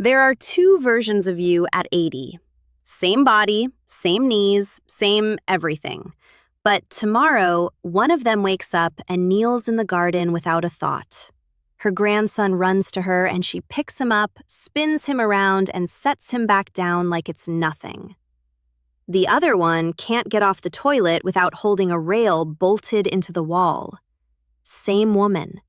There are two versions of you at 80. Same body, same knees, same everything. But tomorrow, one of them wakes up and kneels in the garden without a thought. Her grandson runs to her and she picks him up, spins him around, and sets him back down like it's nothing. The other one can't get off the toilet without holding a rail bolted into the wall. Same woman.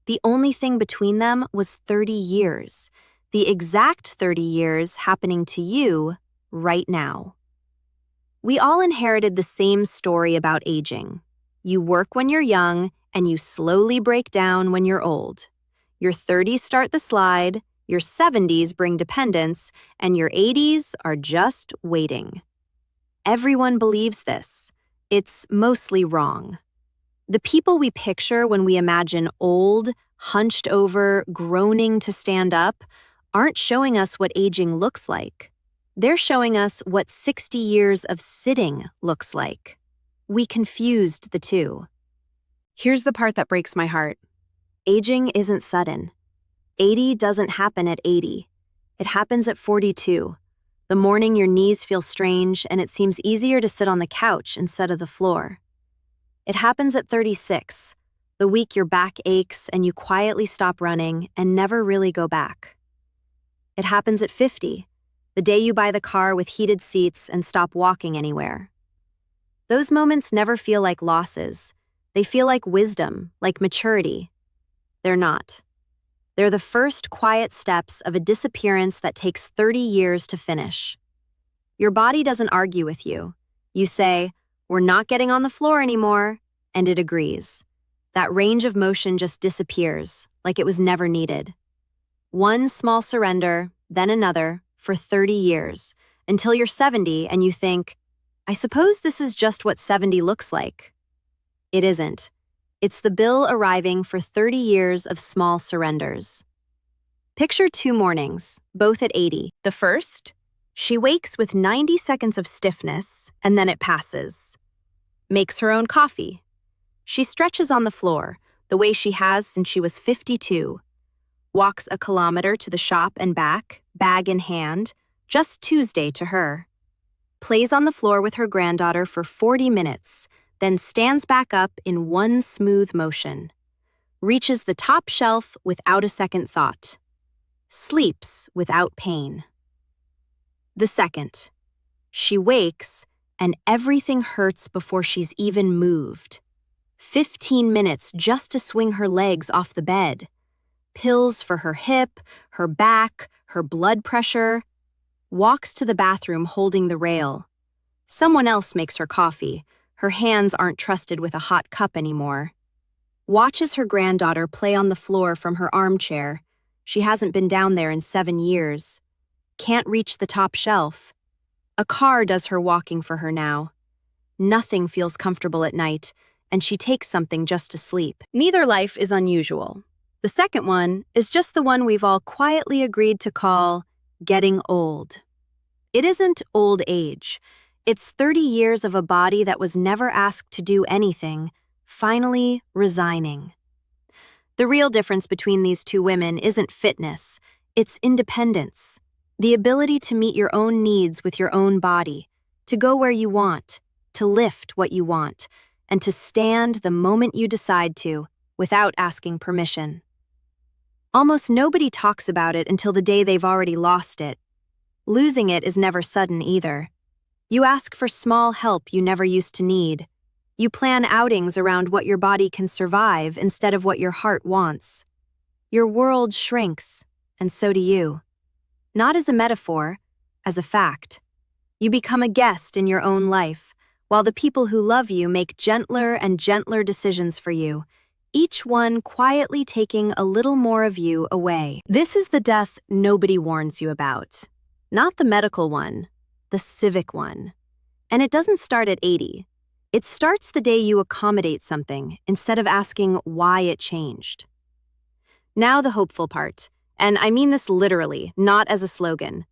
The only thing between them was 30 years. The exact 30 years happening to you right now. We all inherited the same story about aging. You work when you're young, and you slowly break down when you're old. Your 30s start the slide, your 70s bring dependence, and your 80s are just waiting. Everyone believes this. It's mostly wrong. The people we picture when we imagine old, hunched over, groaning to stand up, aren't showing us what aging looks like. They're showing us what 60 years of sitting looks like. We confused the two. Here's the part that breaks my heart. Aging isn't sudden. 80 doesn't happen at 80. It happens at 42. The morning your knees feel strange and it seems easier to sit on the couch instead of the floor. It happens at 36, the week your back aches and you quietly stop running and never really go back. It happens at 50, the day you buy the car with heated seats and stop walking anywhere. Those moments never feel like losses. They feel like wisdom, like maturity. They're not. They're the first quiet steps of a disappearance that takes 30 years to finish. Your body doesn't argue with you. You say, "We're not getting on the floor anymore," and it agrees. That range of motion just disappears, like it was never needed. One small surrender, then another, for 30 years, until you're 70 and you think, "I suppose this is just what 70 looks like." It isn't. It's the bill arriving for 30 years of small surrenders. Picture two mornings, both at 80. The first, she wakes with 90 seconds of stiffness, and then it passes. Makes her own coffee. She stretches on the floor, the way she has since she was 52. Walks a kilometer to the shop and back, bag in hand, just Tuesday to her. Plays on the floor with her granddaughter for 40 minutes, then stands back up in one smooth motion. Reaches the top shelf without a second thought. Sleeps without pain. The second, she wakes and everything hurts before she's even moved. 15 minutes just to swing her legs off the bed. Pills for her hip, her back, her blood pressure. Walks to the bathroom holding the rail. Someone else makes her coffee. Her hands aren't trusted with a hot cup anymore. Watches her granddaughter play on the floor from her armchair. She hasn't been down there in 7 years. Can't reach the top shelf. A car does her walking for her now. Nothing feels comfortable at night, and she takes something just to sleep. Neither life is unusual. The second one is just the one we've all quietly agreed to call getting old. It isn't old age. It's 30 years of a body that was never asked to do anything, finally resigning. The real difference between these two women isn't fitness, it's independence. The ability to meet your own needs with your own body, to go where you want, to lift what you want, and to stand the moment you decide to, without asking permission. Almost nobody talks about it until the day they've already lost it. Losing it is never sudden either. You ask for small help you never used to need. You plan outings around what your body can survive instead of what your heart wants. Your world shrinks, and so do you. Not as a metaphor, as a fact. You become a guest in your own life, while the people who love you make gentler and gentler decisions for you, each one quietly taking a little more of you away. This is the death nobody warns you about. Not the medical one, the civic one. And it doesn't start at 80. It starts the day you accommodate something instead of asking why it changed. Now the hopeful part, and I mean this literally, not as a slogan.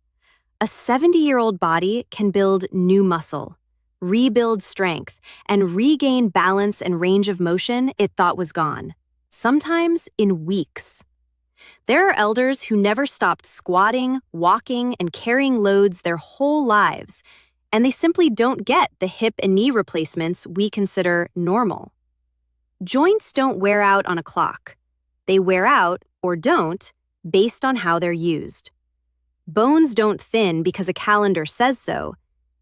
A 70-year-old body can build new muscle, rebuild strength, and regain balance and range of motion it thought was gone, sometimes in weeks. There are elders who never stopped squatting, walking, and carrying loads their whole lives, and they simply don't get the hip and knee replacements we consider normal. Joints don't wear out on a clock. They wear out, or don't, based on how they're used. Bones don't thin because a calendar says so.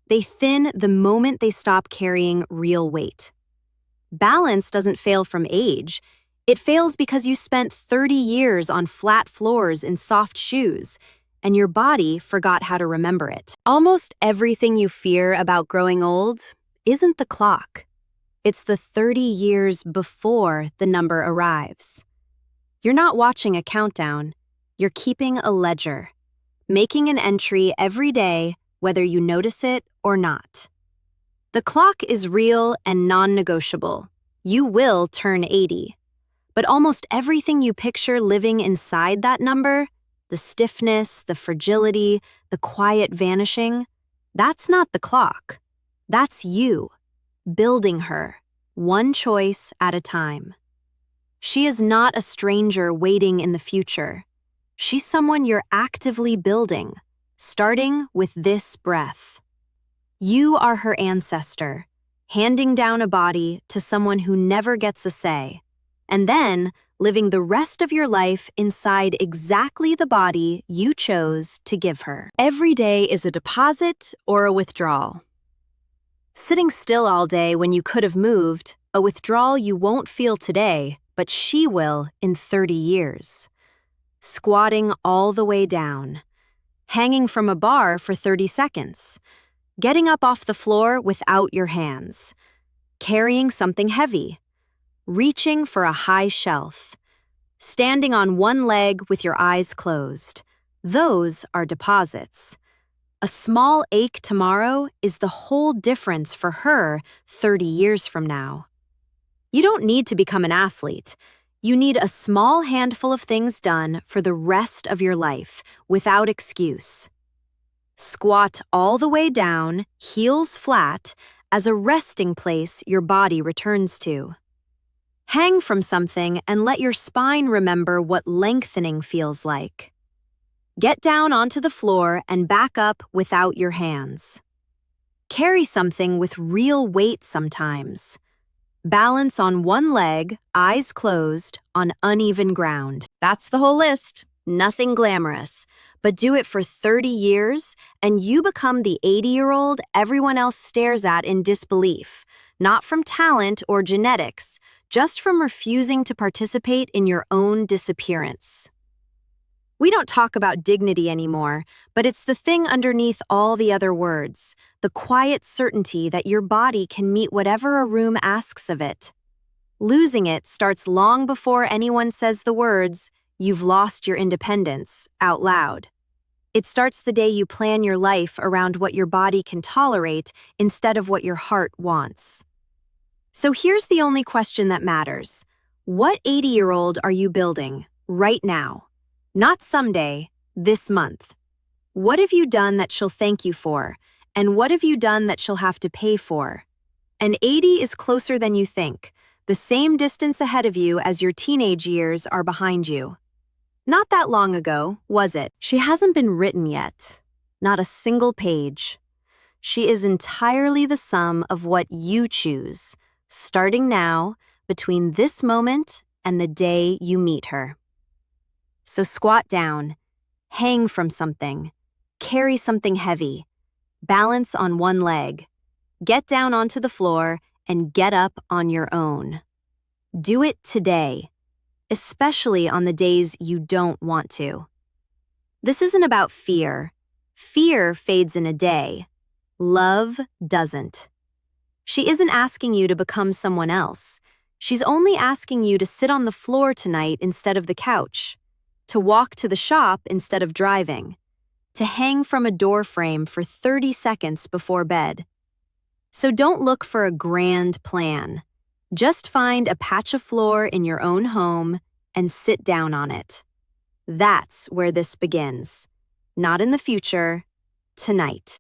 They thin the moment they stop carrying real weight. Balance doesn't fail from age. It fails because you spent 30 years on flat floors in soft shoes, and your body forgot how to remember it. Almost everything you fear about growing old isn't the clock. It's the 30 years before the number arrives. You're not watching a countdown. You're keeping a ledger, making an entry every day, whether you notice it or not. The clock is real and non-negotiable. You will turn 80. But almost everything you picture living inside that number, the stiffness, the fragility, the quiet vanishing, that's not the clock. That's you, building her, one choice at a time. She is not a stranger waiting in the future. She's someone you're actively building, starting with this breath. You are her ancestor, handing down a body to someone who never gets a say, and then living the rest of your life inside exactly the body you chose to give her. Every day is a deposit or a withdrawal. Sitting still all day when you could have moved, a withdrawal you won't feel today, but she will in 30 years. Squatting all the way down. Hanging from a bar for 30 seconds. Getting up off the floor without your hands. Carrying something heavy. Reaching for a high shelf. Standing on one leg with your eyes closed. Those are deposits. A small ache tomorrow is the whole difference for her 30 years from now. You don't need to become an athlete. You need a small handful of things done for the rest of your life, without excuse. Squat all the way down, heels flat, as a resting place your body returns to. Hang from something and let your spine remember what lengthening feels like. Get down onto the floor and back up without your hands. Carry something with real weight sometimes. Balance on one leg, eyes closed, on uneven ground. That's the whole list. Nothing glamorous. But do it for 30 years, and you become the 80-year-old everyone else stares at in disbelief. Not from talent or genetics, just from refusing to participate in your own disappearance. We don't talk about dignity anymore, but it's the thing underneath all the other words, the quiet certainty that your body can meet whatever a room asks of it. Losing it starts long before anyone says the words, "You've lost your independence," out loud. It starts the day you plan your life around what your body can tolerate instead of what your heart wants. So here's the only question that matters. What 80-year-old are you building right now? Not someday, this month. What have you done that she'll thank you for? And what have you done that she'll have to pay for? And 80 is closer than you think, the same distance ahead of you as your teenage years are behind you. Not that long ago, was it? She hasn't been written yet. Not a single page. She is entirely the sum of what you choose, starting now, between this moment and the day you meet her. So squat down, hang from something, carry something heavy, balance on one leg, get down onto the floor, and get up on your own. Do it today, especially on the days you don't want to. This isn't about fear. Fear fades in a day. Love doesn't. She isn't asking you to become someone else. She's only asking you to sit on the floor tonight instead of the couch, to walk to the shop instead of driving, to hang from a door frame for 30 seconds before bed. So don't look for a grand plan. Just find a patch of floor in your own home and sit down on it. That's where this begins. Not in the future, tonight.